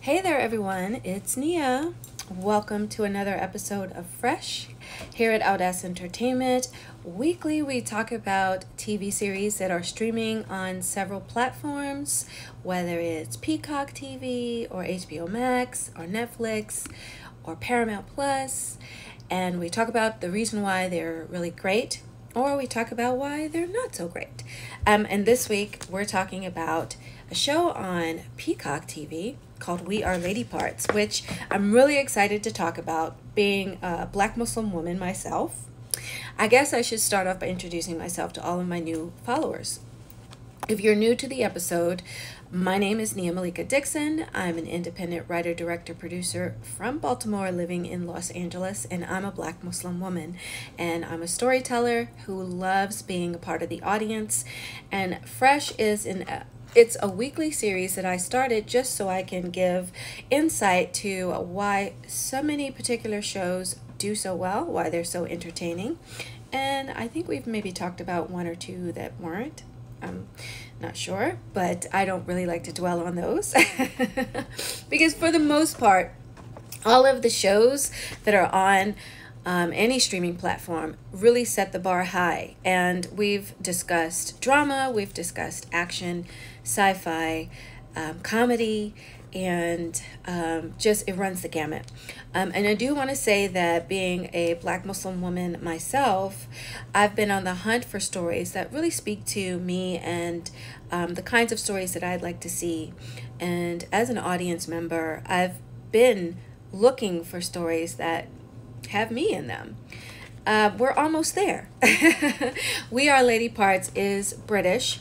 Hey there, everyone. It's Nia. Welcome to another episode of Fresh here at Audace Entertainment. Weekly, we talk about TV series that are streaming on several platforms, whether it's Peacock TV or HBO Max or Netflix or Paramount Plus, and we talk about the reason why they're really great, or we talk about why they're not so great. And this week, we're talking about a show on Peacock TV called We Are Lady Parts, which I'm really excited to talk about, being a Black Muslim woman myself. I guess I should start off by introducing myself to all of my new followers. If you're new to the episode, my name is Nia Malika Dixon. I'm an independent writer, director, producer from Baltimore, living in Los Angeles, and I'm a Black Muslim woman. And I'm a storyteller who loves being a part of the audience. And Fresh is it's a weekly series that I started just so I can give insight to why so many particular shows do so well, why they're so entertaining. And I think we've maybe talked about one or two that weren't. I'm not sure, but I don't really like to dwell on those because for the most part, all of the shows that are on any streaming platform really set the bar high. And we've discussed drama, we've discussed action, sci-fi, comedy, and just it runs the gamut. And I do want to say that being a Black Muslim woman myself, I've been on the hunt for stories that really speak to me and the kinds of stories that I'd like to see. And as an audience member, I've been looking for stories that have me in them. We're almost there. We Are Lady Parts is British.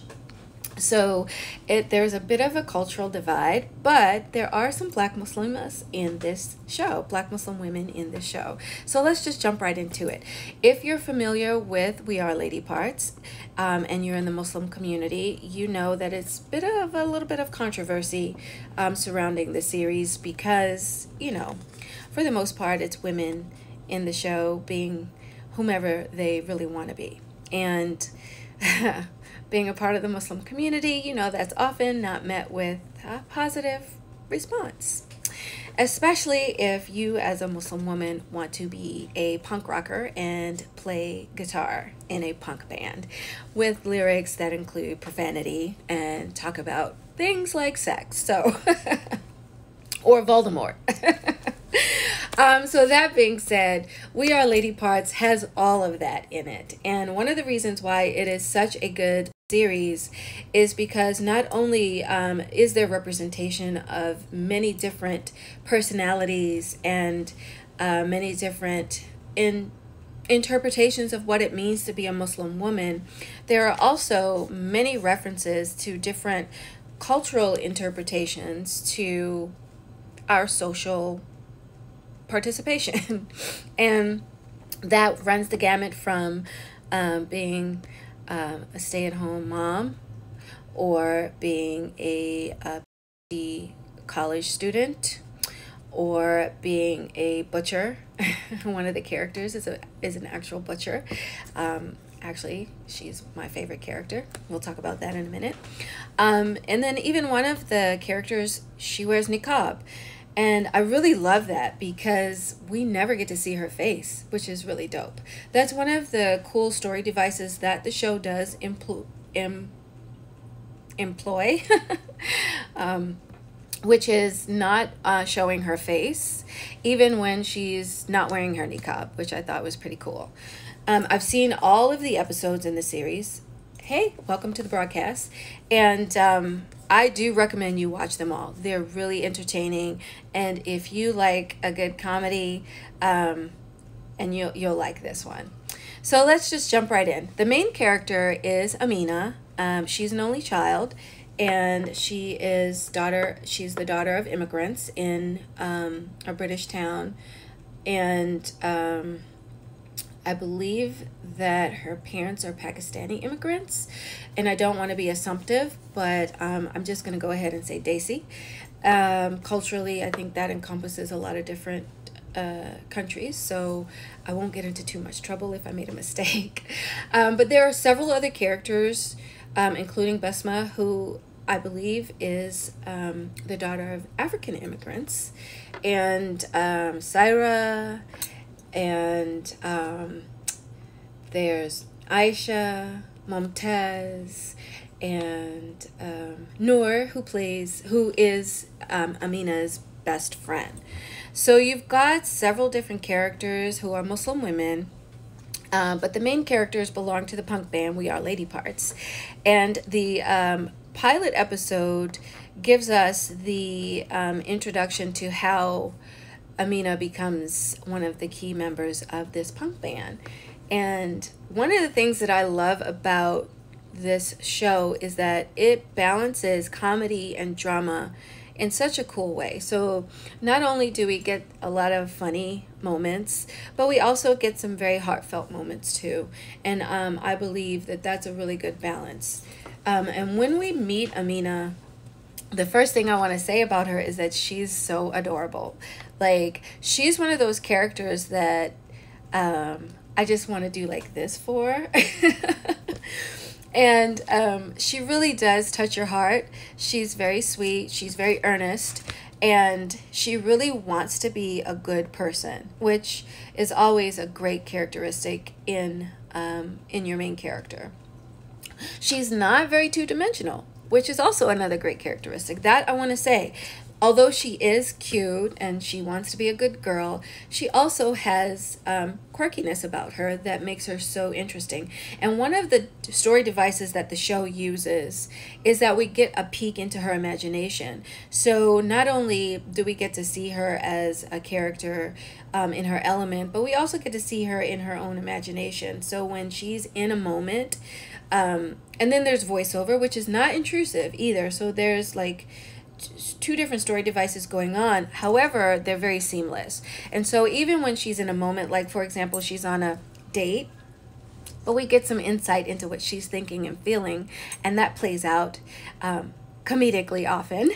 So there's a bit of a cultural divide, but there are some Black Muslimas in this show, Black Muslim women in this show. So let's just jump right into it. If you're familiar with We Are Lady Parts and you're in the Muslim community, you know that it's a little bit of controversy surrounding the series because, you know, for the most part, it's women in the show being whomever they really want to be. And being a part of the Muslim community, you know, that's often not met with a positive response. Especially if you as a Muslim woman want to be a punk rocker and play guitar in a punk band with lyrics that include profanity and talk about things like sex. So, or Voldemort. So that being said, We Are Lady Parts has all of that in it. And one of the reasons why it is such a good series is because not only is there representation of many different personalities and many different interpretations of what it means to be a Muslim woman, there are also many references to different cultural interpretations to our social participation. And that runs the gamut from being a stay-at-home mom, or being a college student, or being a butcher. One of the characters is an actual butcher. Actually, she's my favorite character. We'll talk about that in a minute. And then even one of the characters, she wears niqab. And I really love that because we never get to see her face, which is really dope. That's one of the cool story devices that the show does employ, which is not showing her face, even when she's not wearing her niqab, which I thought was pretty cool. I've seen all of the episodes in the series. Hey, welcome to the broadcast. And I do recommend you watch them all. They're really entertaining. And if you like a good comedy, and you'll like this one. So let's just jump right in. The main character is Amina. She's an only child, and she's the daughter of immigrants in a British town. And I believe that her parents are Pakistani immigrants, and I don't want to be assumptive, but I'm just going to go ahead and say Desi. Culturally, I think that encompasses a lot of different countries, so I won't get into too much trouble if I made a mistake. But there are several other characters, including Besma, who I believe, is the daughter of African immigrants, and Saira, and there's Aisha, Mumtaz, and Noor, who is Amina's best friend. So you've got several different characters who are Muslim women, but the main characters belong to the punk band We Are Lady Parts. And the pilot episode gives us the introduction to how Amina becomes one of the key members of this punk band. And one of the things that I love about this show is that it balances comedy and drama in such a cool way. So not only do we get a lot of funny moments, but we also get some very heartfelt moments too. And I believe that that's a really good balance. And when we meet Amina, the first thing I want to say about her is that she's so adorable. Like, she's one of those characters that I just want to do like this for. And she really does touch your heart. She's very sweet. She's very earnest. And she really wants to be a good person, which is always a great characteristic in your main character. She's not very two-dimensional, which is also another great characteristic. That I want to say. Although she is cute and she wants to be a good girl, she also has quirkiness about her that makes her so interesting. And one of the story devices that the show uses is that we get a peek into her imagination. So not only do we get to see her as a character in her element, but we also get to see her in her own imagination. So when she's in a moment, and then there's voiceover, which is not intrusive either. So there's like two different story devices going on. However, they're very seamless. And so even when she's in a moment, like for example, she's on a date, but we get some insight into what she's thinking and feeling, and that plays out comedically often.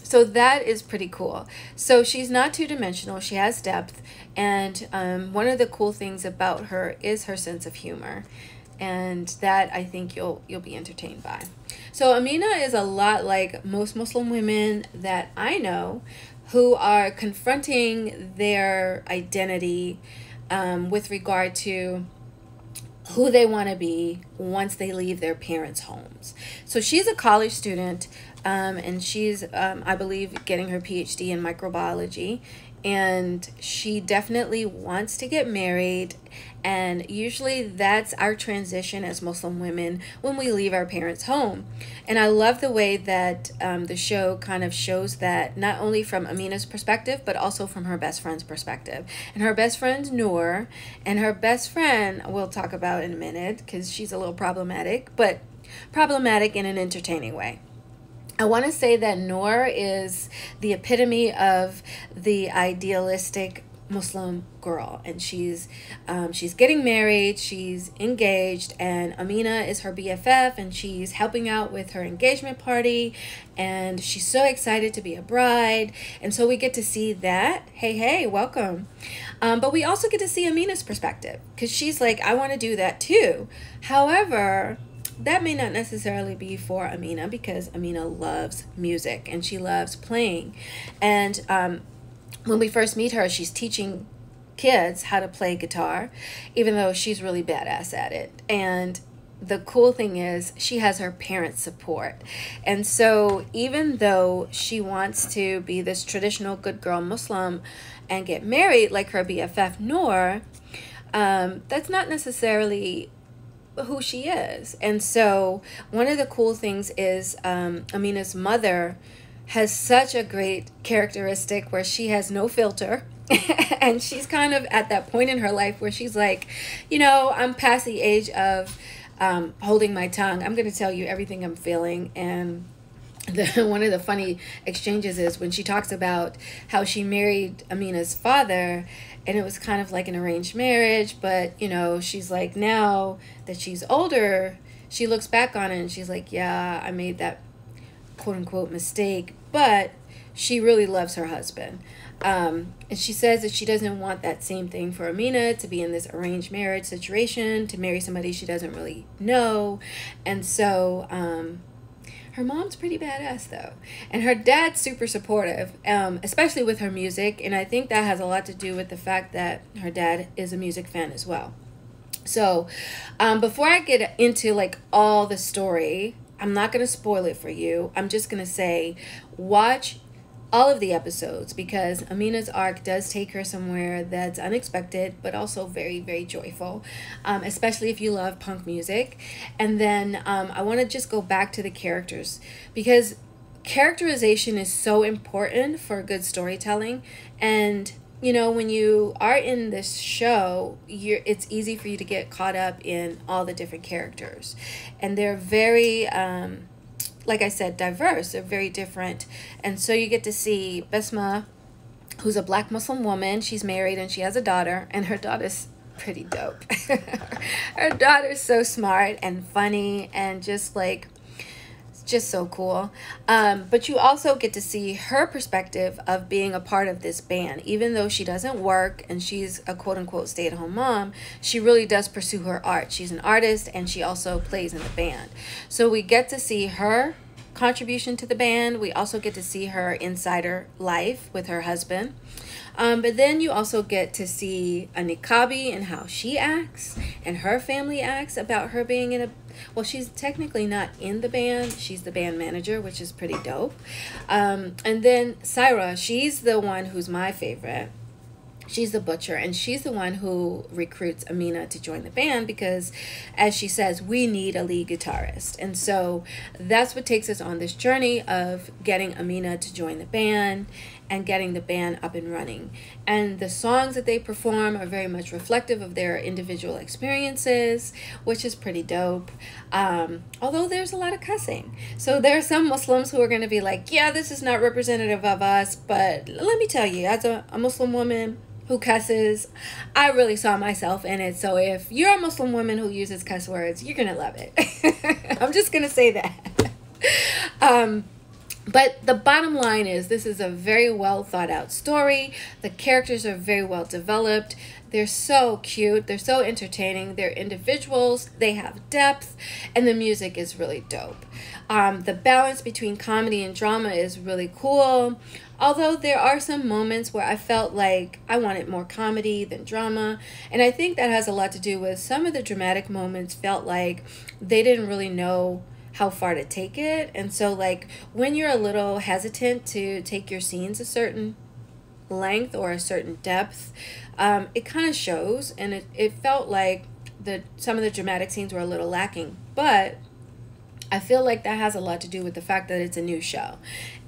So that is pretty cool. So she's not two-dimensional. She has depth. And one of the cool things about her is her sense of humor. And that I think you'll be entertained by. So Amina is a lot like most Muslim women that I know who are confronting their identity with regard to who they want to be once they leave their parents' homes. So she's a college student, and she's, I believe, getting her PhD in microbiology. And she definitely wants to get married. And usually that's our transition as Muslim women when we leave our parents' home. And I love the way that the show kind of shows that not only from Amina's perspective, but also from her best friend's perspective. And her best friend's Noor, and her best friend we'll talk about in a minute because she's a little problematic, but problematic in an entertaining way. I want to say that Noor is the epitome of the idealistic Muslim girl, and she's getting married, she's engaged, and Amina is her BFF, and she's helping out with her engagement party, and she's so excited to be a bride. And so we get to see that. Hey, welcome. But we also get to see Amina's perspective, because she's like, I want to do that too. However, that may not necessarily be for Amina, because Amina loves music and she loves playing. And when we first meet her, she's teaching kids how to play guitar, even though she's really badass at it. And the cool thing is she has her parents' support. And so even though she wants to be this traditional good girl Muslim and get married like her BFF Noor, that's not necessarily who she is. And so one of the cool things is Amina's mother has such a great characteristic where she has no filter. And she's kind of at that point in her life where she's like, you know, I'm past the age of holding my tongue. I'm going to tell you everything I'm feeling. And one of the funny exchanges is when she talks about how she married Amina's father, and it was kind of like an arranged marriage, but you know, she's like, now that she's older, she looks back on it and she's like, yeah, I made that quote unquote mistake, but she really loves her husband. And she says that she doesn't want that same thing for Amina, to be in this arranged marriage situation, to marry somebody she doesn't really know. And so her mom's pretty badass though, and her dad's super supportive, especially with her music. And I think that has a lot to do with the fact that her dad is a music fan as well. So before I get into like all the story, I'm not going to spoil it for you. I'm just going to say watch all of the episodes, because Amina's arc does take her somewhere that's unexpected, but also very, very joyful, especially if you love punk music. And then I want to just go back to the characters, because characterization is so important for good storytelling. And you know, when you are in this show, it's easy for you to get caught up in all the different characters, and they're very like I said, diverse. They're very different. And so you get to see Besma, who's a Black Muslim woman. She's married and she has a daughter, and her daughter's pretty dope. Her daughter's so smart and funny and just so cool. But you also get to see her perspective of being a part of this band. Even though she doesn't work and she's a quote-unquote stay-at-home mom, she really does pursue her art. She's an artist, and she also plays in the band. So we get to see her contribution to the band. We also get to see her insider life with her husband. But then you also get to see a niqabi and how she acts and her family acts about her being in a, well, she's technically not in the band. She's the band manager, which is pretty dope. And then Saira, she's the one who's my favorite. She's the butcher, and she's the one who recruits Amina to join the band because, as she says, we need a lead guitarist. And so that's what takes us on this journey of getting Amina to join the band and getting the band up and running. And the songs that they perform are very much reflective of their individual experiences, which is pretty dope. Although there's a lot of cussing. So there are some Muslims who are going to be like, yeah, this is not representative of us. But let me tell you, as a Muslim woman who cusses, I really saw myself in it. So if you're a Muslim woman who uses cuss words, you're gonna love it. I'm just gonna say that. But the bottom line is, this is a very well thought out story. The characters are very well developed. They're so cute. They're so entertaining. They're individuals. They have depth. And the music is really dope. The balance between comedy and drama is really cool. Although there are some moments where I felt like I wanted more comedy than drama. And I think that has a lot to do with some of the dramatic moments felt like they didn't really know how far to take it. And so like when you're a little hesitant to take your scenes a certain length or a certain depth, it kind of shows. And it felt like some of the dramatic scenes were a little lacking. But I feel like that has a lot to do with the fact that it's a new show.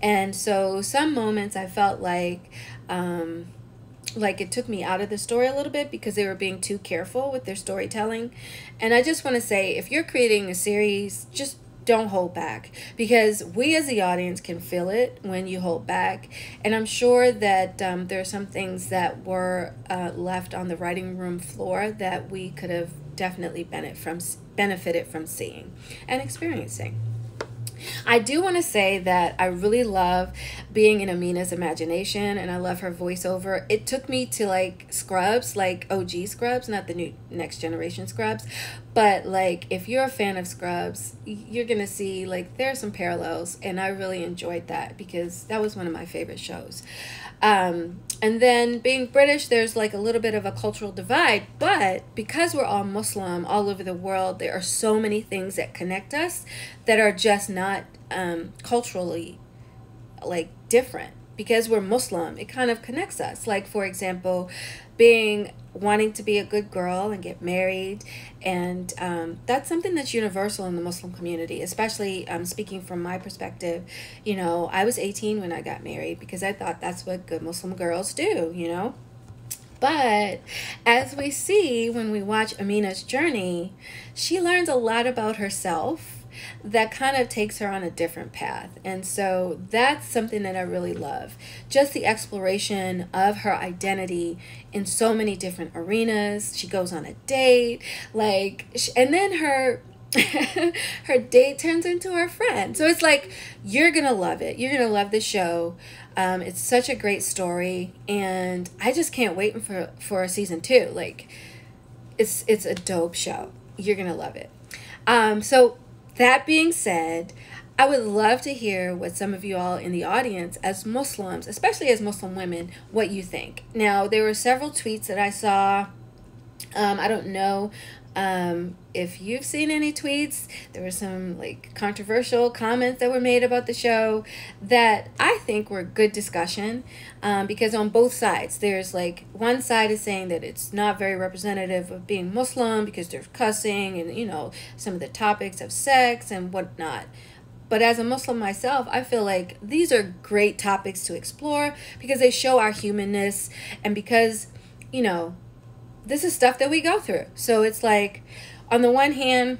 And so some moments I felt like it took me out of the story a little bit because they were being too careful with their storytelling. And I just want to say, if you're creating a series, just don't hold back, because we as the audience can feel it when you hold back. And I'm sure that there are some things that were left on the writing room floor that we could have definitely benefited from seeing and experiencing. I do want to say that I really love being in Amina's imagination, and I love her voiceover. It took me to like Scrubs, like OG Scrubs, not the new next generation Scrubs, but like if you're a fan of Scrubs, you're gonna see like there are some parallels, and I really enjoyed that because that was one of my favorite shows. And then being British, there's like a little bit of a cultural divide, but because we're all Muslim all over the world, there are so many things that connect us that are just not culturally like different. Because we're Muslim, it kind of connects us. Like, for example, wanting to be a good girl and get married, and that's something that's universal in the Muslim community, especially speaking from my perspective. You know, I was 18 when I got married because I thought that's what good Muslim girls do, you know. But as we see when we watch Amina's journey, she learns a lot about herself that kind of takes her on a different path. And so that's something that I really love. Just the exploration of her identity in so many different arenas. She goes on a date, and then her her date turns into her friend. So it's like, you're gonna love it. You're gonna love the show. It's such a great story, and I just can't wait for a season 2. Like, it's a dope show. You're gonna love it. So that being said, I would love to hear what some of you all in the audience, as Muslims, especially as Muslim women, what you think. Now, there were several tweets that I saw. I don't know if you've seen any tweets. There were some like controversial comments that were made about the show that I think were good discussion, because on both sides, there's like, one side is saying that it's not very representative of being Muslim because there's cussing and, you know, some of the topics of sex and whatnot. But as a Muslim myself, I feel like these are great topics to explore because they show our humanness, and because, you know, this is stuff that we go through. So it's like, on the one hand,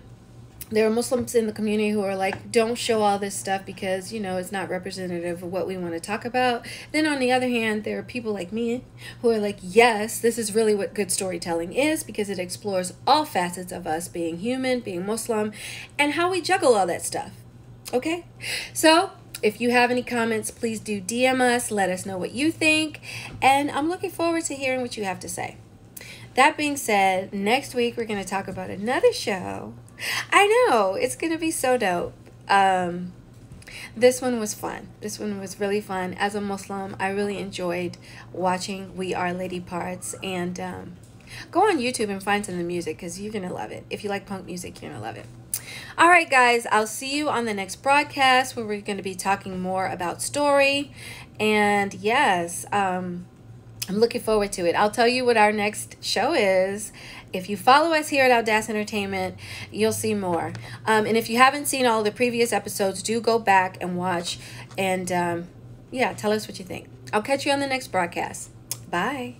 there are Muslims in the community who are like, don't show all this stuff because, you know, it's not representative of what we want to talk about. Then on the other hand, there are people like me who are like, yes, this is really what good storytelling is, because it explores all facets of us being human, being Muslim, and how we juggle all that stuff. Okay? So if you have any comments, please do DM us. Let us know what you think. And I'm looking forward to hearing what you have to say. That being said, next week we're going to talk about another show. I know, it's going to be so dope. This one was fun. This one was really fun. As a Muslim, I really enjoyed watching We Are Lady Parts. And go on YouTube and find some of the music, because you're going to love it. If you like punk music, you're going to love it. All right, guys, I'll see you on the next broadcast where we're going to be talking more about story. And yes, I'm looking forward to it. I'll tell you what our next show is. If you follow us here at Audace Entertainment, you'll see more. And if you haven't seen all the previous episodes, do go back and watch. And yeah, tell us what you think. I'll catch you on the next broadcast. Bye.